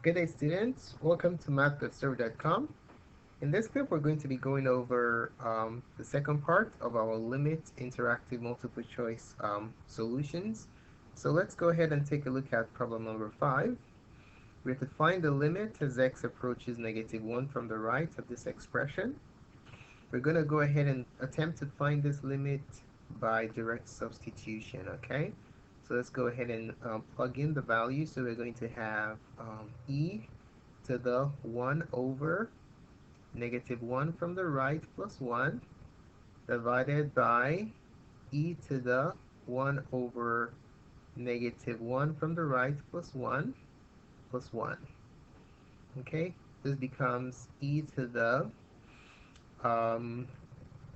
Good day, students. Welcome to math.serve.com. In this clip, we're going to be going over the second part of our limit interactive multiple choice solutions. So let's go ahead and take a look at problem number 5. We have to find the limit as x approaches -1 from the right of this expression. We're going to go ahead and attempt to find this limit by direct substitution, okay? So let's go ahead and plug in the value. So we're going to have e to the 1 over -1 from the right plus 1 divided by e to the 1 over -1 from the right plus 1 plus 1. Okay, this becomes e to the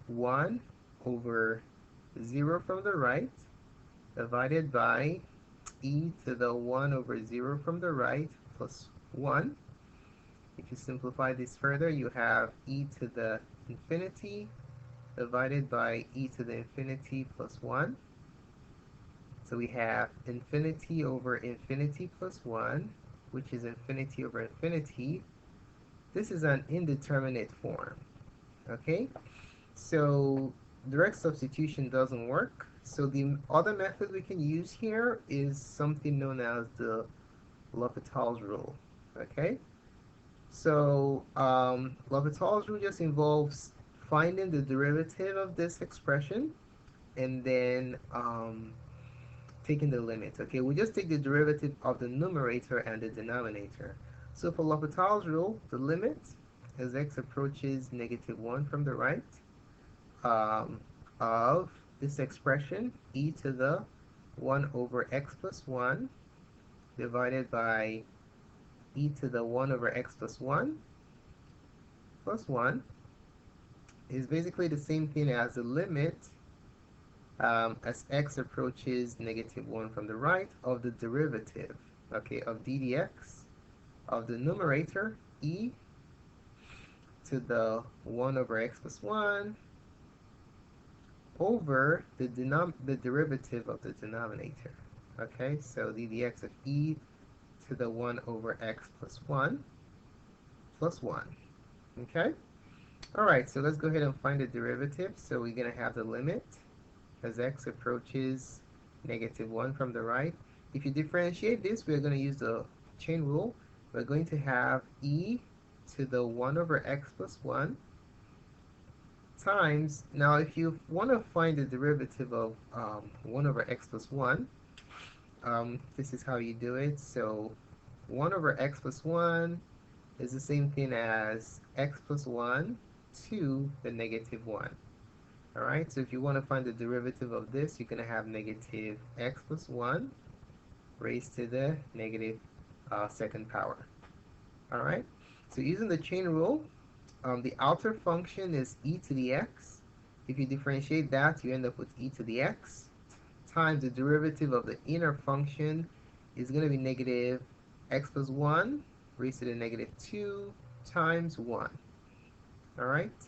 1 over 0 from the right divided by e to the 1 over 0 from the right plus 1. If you simplify this further, you have e to the infinity divided by e to the infinity plus 1. So we have infinity over infinity plus 1, which is infinity over infinity. This is an indeterminate form, okay? So direct substitution doesn't work. So the other method we can use here is something known as the L'Hopital's rule, okay? So L'Hopital's rule just involves finding the derivative of this expression and then taking the limit, okay? We just take the derivative of the numerator and the denominator. So for L'Hopital's rule, the limit as x approaches -1 from the right of this expression, e to the 1 over x plus 1 divided by e to the 1 over x plus 1 plus 1 is basically the same thing as the limit as x approaches -1 from the right of the derivative, okay, of d dx of the numerator e to the 1 over x plus 1 over the derivative of the denominator. Okay, so d dx of e to the 1 over x plus 1 plus 1. Okay, all right, so let's go ahead and find the derivative. So we're going to have the limit as x approaches -1 from the right. If you differentiate this, we're going to use the chain rule. We're going to have e to the 1 over x plus 1 times, now if you want to find the derivative of 1 over x plus 1, this is how you do it. So 1 over x plus 1 is the same thing as x plus 1 to the -1. Alright, so if you want to find the derivative of this, you're going to have negative x plus 1 raised to the negative second power. Alright, so using the chain rule, the outer function is e to the x. If you differentiate that, you end up with e to the x times the derivative of the inner function is going to be negative x plus 1 raised to the -2 times 1. Alright,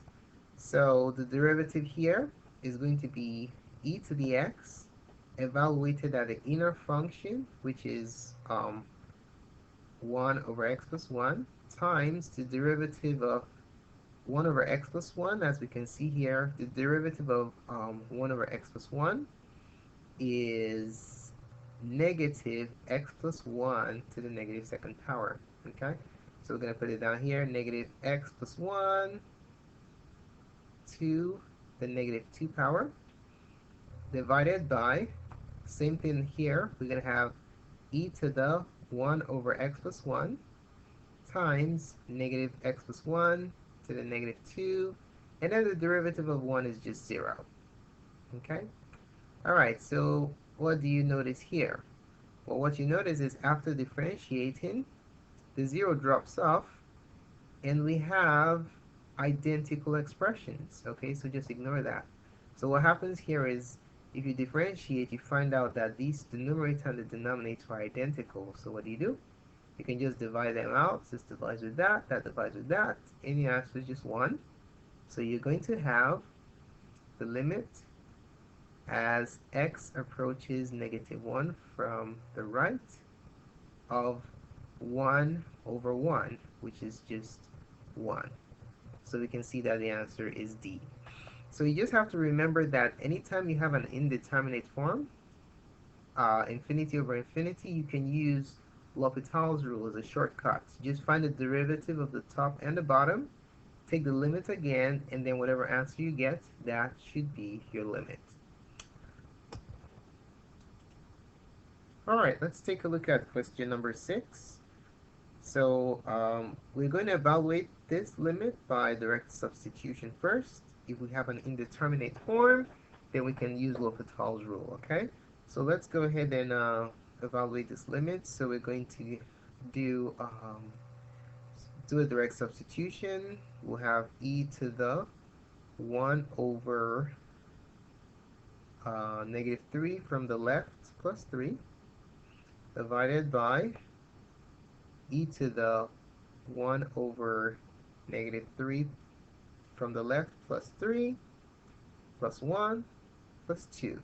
so the derivative here is going to be e to the x evaluated at the inner function, which is 1 over x plus 1 times the derivative of 1 over x plus 1. As we can see here, the derivative of 1 over x plus 1 is negative x plus 1 to the negative second power. Okay, so we're going to put it down here, negative x plus 1 to the -2 power divided by, same thing here, we're going to have e to the 1 over x plus 1 times negative x plus 1 to the -2, and then the derivative of 1 is just 0. Okay, all right, so what do you notice here? Well, what you notice is after differentiating, the 0 drops off and we have identical expressions. Okay, so just ignore that. So what happens here is if you differentiate, you find out that the numerator and the denominator are identical. So what do? You can just divide them out. This divides with that divides with that, and the answer is just 1. So you're going to have the limit as x approaches -1 from the right of 1 over 1, which is just 1. So we can see that the answer is D. So you just have to remember that anytime you have an indeterminate form, infinity over infinity, you can use L'Hopital's rule as a shortcut. Just find the derivative of the top and the bottom, take the limit again, and then whatever answer you get, that should be your limit. Alright, let's take a look at question number 6. So we're going to evaluate this limit by direct substitution first. If we have an indeterminate form, then we can use L'Hopital's rule, okay? So let's go ahead and evaluate this limit. So we're going to do a direct substitution. We'll have e to the 1 over negative 3 from the left plus 3 divided by e to the 1 over negative 3 from the left plus 3 plus 1 plus 2.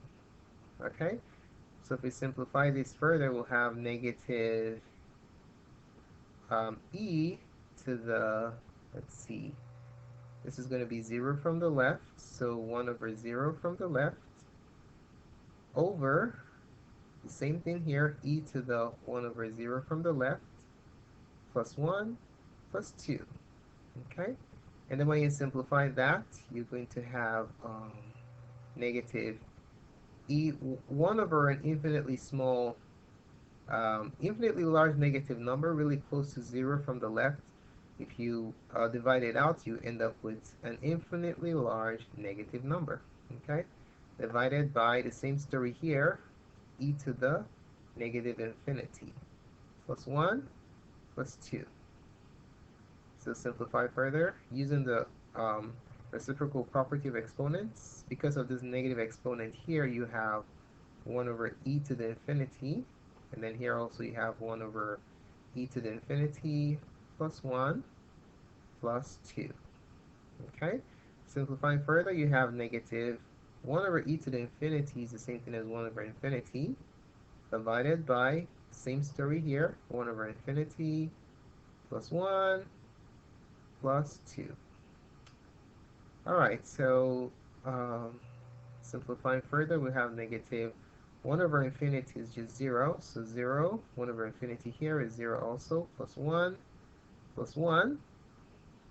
Okay, so if we simplify this further, we'll have negative e to the, let's see, this is going to be 0 from the left, so 1 over 0 from the left, over the same thing here, e to the 1 over 0 from the left, plus 1 plus 2. Okay, and then when you simplify that, you're going to have negative e 1 over an infinitely small, infinitely large negative number, really close to 0 from the left. If you divide it out, you end up with an infinitely large negative number. Okay, divided by the same story here, e to the negative infinity, plus 1 plus 2. So simplify further, using the reciprocal property of exponents. Because of this negative exponent here, you have 1 over e to the infinity, and then here also you have 1 over e to the infinity plus 1 plus 2. Okay, simplifying further, you have negative 1 over e to the infinity is the same thing as 1 over infinity, divided by, same story here, 1 over infinity plus 1 plus 2. Alright, so simplifying further, we have negative 1 over infinity is just 0, so 0, 1 over infinity here is 0 also, plus 1,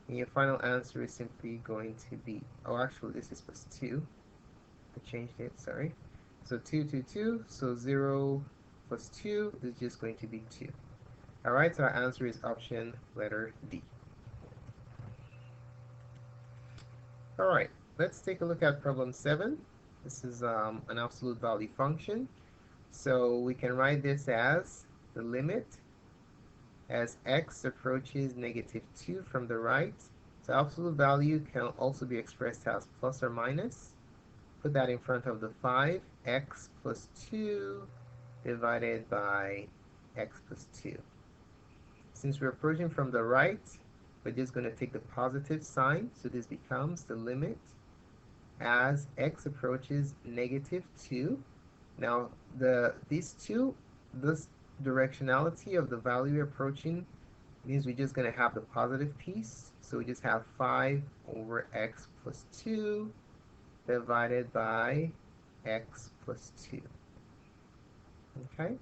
and your final answer is simply going to be, oh actually this is plus 2, I changed it, sorry. So 2, 2, 2, so 0 plus 2 is just going to be 2. Alright, so our answer is option letter D. Alright, let's take a look at problem 7. This is an absolute value function. So we can write this as the limit as x approaches negative 2 from the right. So absolute value can also be expressed as plus or minus. Put that in front of the 5, x plus 2 divided by x plus 2. Since we're approaching from the right, we're just going to take the positive sign, so this becomes the limit as x approaches negative 2. Now, this directionality of the value approaching means we're just going to have the positive piece, so we just have 5 over x plus 2 divided by x plus 2. Okay?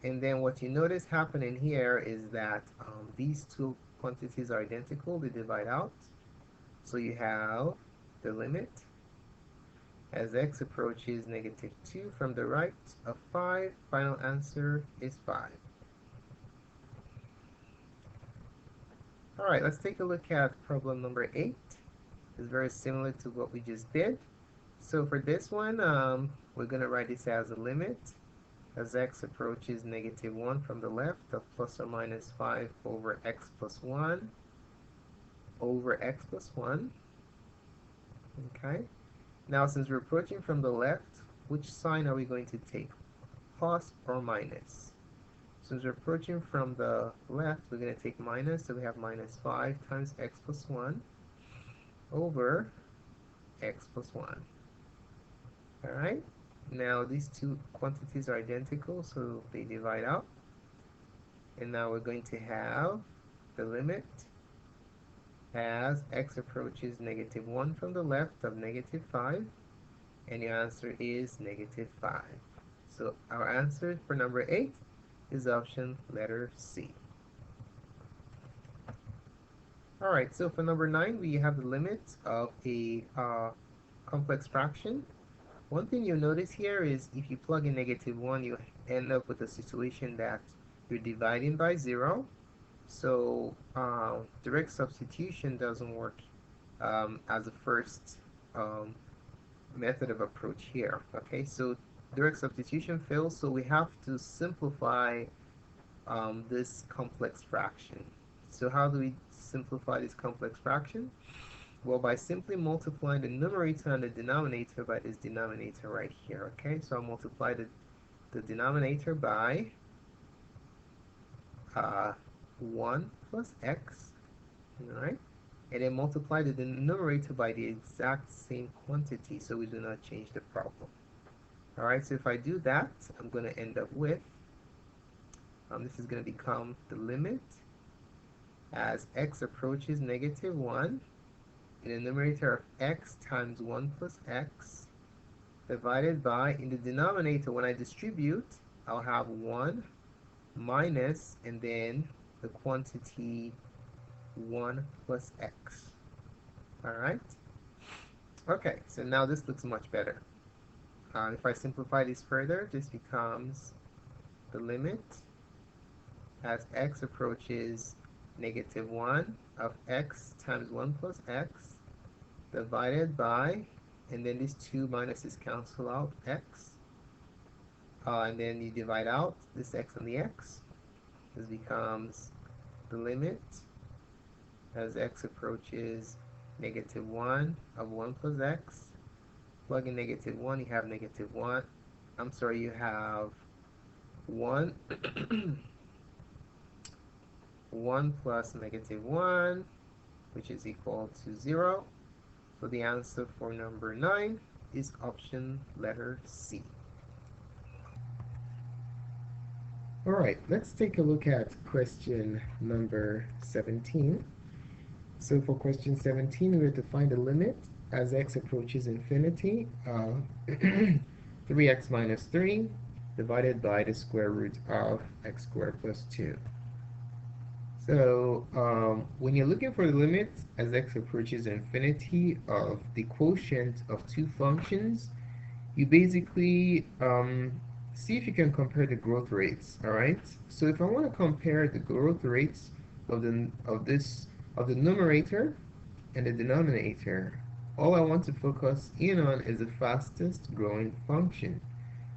And then what you notice happening here is that these two quantities are identical, they divide out. So you have the limit as x approaches negative 2 from the right of 5. Final answer is 5. Alright, let's take a look at problem number 8. It's very similar to what we just did. So for this one, we're going to write this as a limit as x approaches negative 1 from the left of plus or minus 5 over x plus 1 over x plus 1. Okay, now since we're approaching from the left, which sign are we going to take, plus or minus? Since we're approaching from the left, we're going to take minus, so we have minus 5 times x plus 1 over x plus 1. Alright, now these two quantities are identical, so they divide out. And now we're going to have the limit as x approaches -1 from the left of -5, and your answer is -5. So our answer for number 8 is option letter C. Alright, so for number 9, we have the limit of a complex fraction. One thing you'll notice here is if you plug in -1, you end up with a situation that you're dividing by 0. So direct substitution doesn't work as a first method of approach here. Okay, so direct substitution fails, so we have to simplify this complex fraction. So how do we simplify this complex fraction? Well, by simply multiplying the numerator and the denominator by this denominator right here. Okay, so I'll multiply the denominator by 1 plus x, alright, and then multiply the numerator by the exact same quantity so we do not change the problem. Alright, so if I do that, I'm going to end up with, this is going to become the limit as x approaches -1 in the numerator of x times 1 plus x divided by, in the denominator, when I distribute, I'll have 1 minus, and then the quantity 1 plus x. Alright? Okay, so now this looks much better. If I simplify this further, this becomes the limit as x approaches -1 of x times 1 plus x divided by, and then these two minuses cancel out, x. And then you divide out this x and the x. This becomes the limit as x approaches -1 of 1 plus x. Plug in -1, you have -1. I'm sorry, you have 1. 1 plus -1, which is equal to 0. So the answer for number 9 is option letter C. Alright, let's take a look at question number 17. So for question 17, we have to find the limit as x approaches infinity of 3x minus 3 divided by the square root of x squared plus 2. So when you're looking for the limit as x approaches infinity of the quotient of two functions, you basically see if you can compare the growth rates. All right. So if I want to compare the growth rates of the numerator and the denominator, all I want to focus in on is the fastest growing function,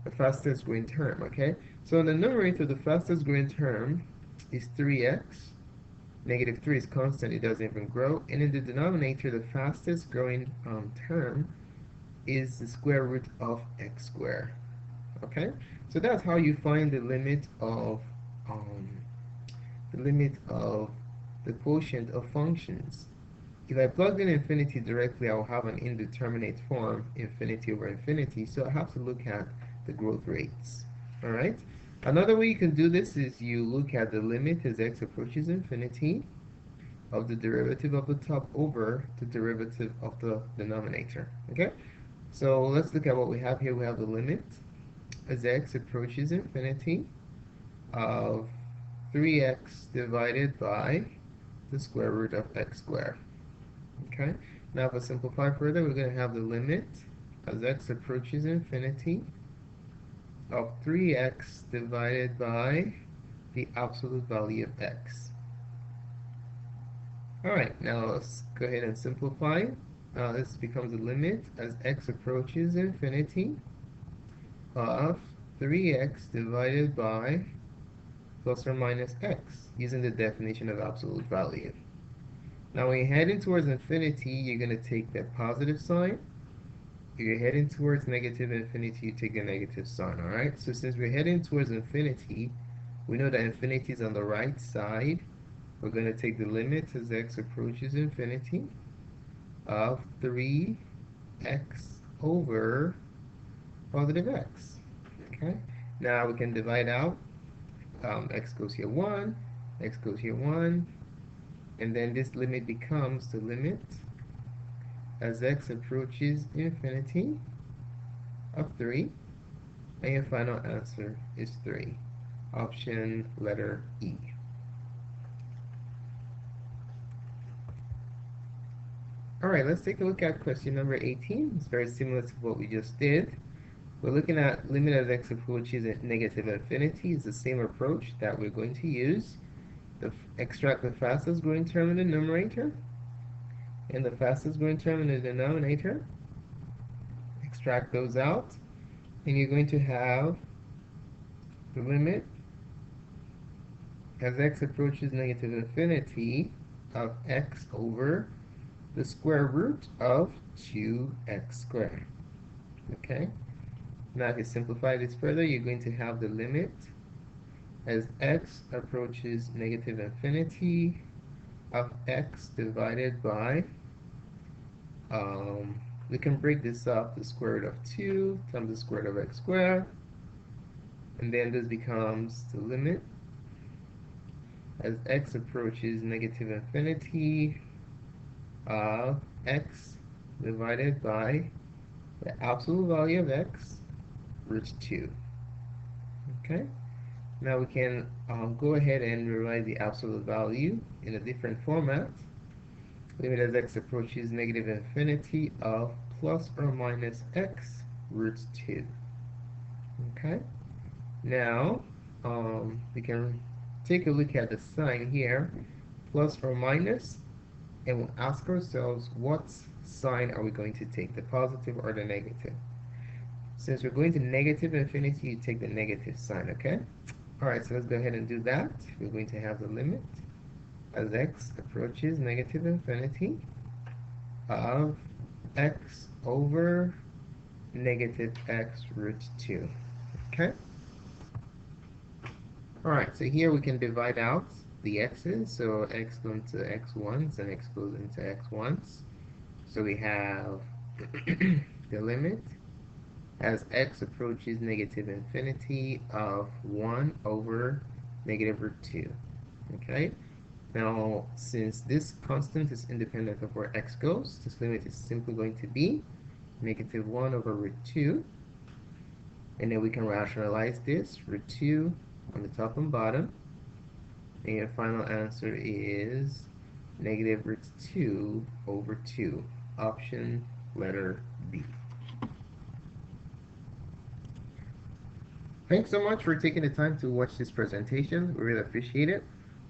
the fastest growing term. Okay. So in the numerator, the fastest growing term is 3x. -3 is constant, it doesn't even grow. And in the denominator, the fastest growing term is the square root of x squared. Okay, so that's how you find the limit of the quotient of functions. If I plug in infinity directly, I will have an indeterminate form, infinity over infinity. So I have to look at the growth rates. All right. Another way you can do this is you look at the limit as x approaches infinity of the derivative of the top over the derivative of the denominator. Okay, so let's look at what we have here. We have the limit as x approaches infinity of 3x divided by the square root of x squared. Okay, now if I simplify further, we're going to have the limit as x approaches infinity of 3x divided by the absolute value of x. Alright, now let's go ahead and simplify. This becomes the limit as x approaches infinity of 3x divided by plus or minus x, using the definition of absolute value. Now when you're heading towards infinity, you're going to take the positive sign. If you're heading towards negative infinity, you take the negative sign, alright? So since we're heading towards infinity, we know that infinity is on the right side. We're going to take the limit as x approaches infinity of 3x over positive x. Okay? Now we can divide out x goes here 1, x goes here 1, and then this limit becomes the limit as x approaches infinity of 3, and your final answer is 3. Option letter E. Alright, let's take a look at question number 18. It's very similar to what we just did. We're looking at limit as x approaches at negative infinity. It's the same approach that we're going to use. Extract the fastest growing term in the numerator and the fastest growing term in the denominator. Extract those out, and you're going to have the limit as x approaches negative infinity of x over the square root of 2x squared. Okay? Now if you simplify this further, you're going to have the limit as x approaches negative infinity of x divided by, we can break this up, the square root of 2 times the square root of x squared, and then this becomes the limit as x approaches negative infinity of x divided by the absolute value of x, root 2. Okay? Now we can go ahead and rewrite the absolute value in a different format. Limit as x approaches negative infinity of plus or minus x root 2. Okay? Now, we can take a look at the sign here, plus or minus, and we'll ask ourselves what sign are we going to take, the positive or the negative. Since we're going to negative infinity, you take the negative sign, okay? Alright, so let's go ahead and do that. We're going to have the limit as x approaches negative infinity of x over negative x root 2, okay? Alright, so here we can divide out the x's, so x goes into x1s and x goes into x1s. So we have the limit as x approaches negative infinity of 1 over negative root 2. Okay? Now, since this constant is independent of where x goes, this limit is simply going to be negative 1 over root 2. And then we can rationalize this, root 2 on the top and bottom. And your final answer is negative root 2 over 2. Option letter B. Thanks so much for taking the time to watch this presentation. We really appreciate it.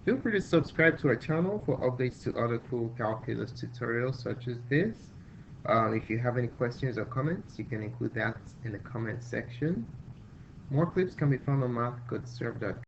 Feel free to subscribe to our channel for updates to other cool calculus tutorials such as this. If you have any questions or comments, you can include that in the comment section. More clips can be found on mathcodeserve.com.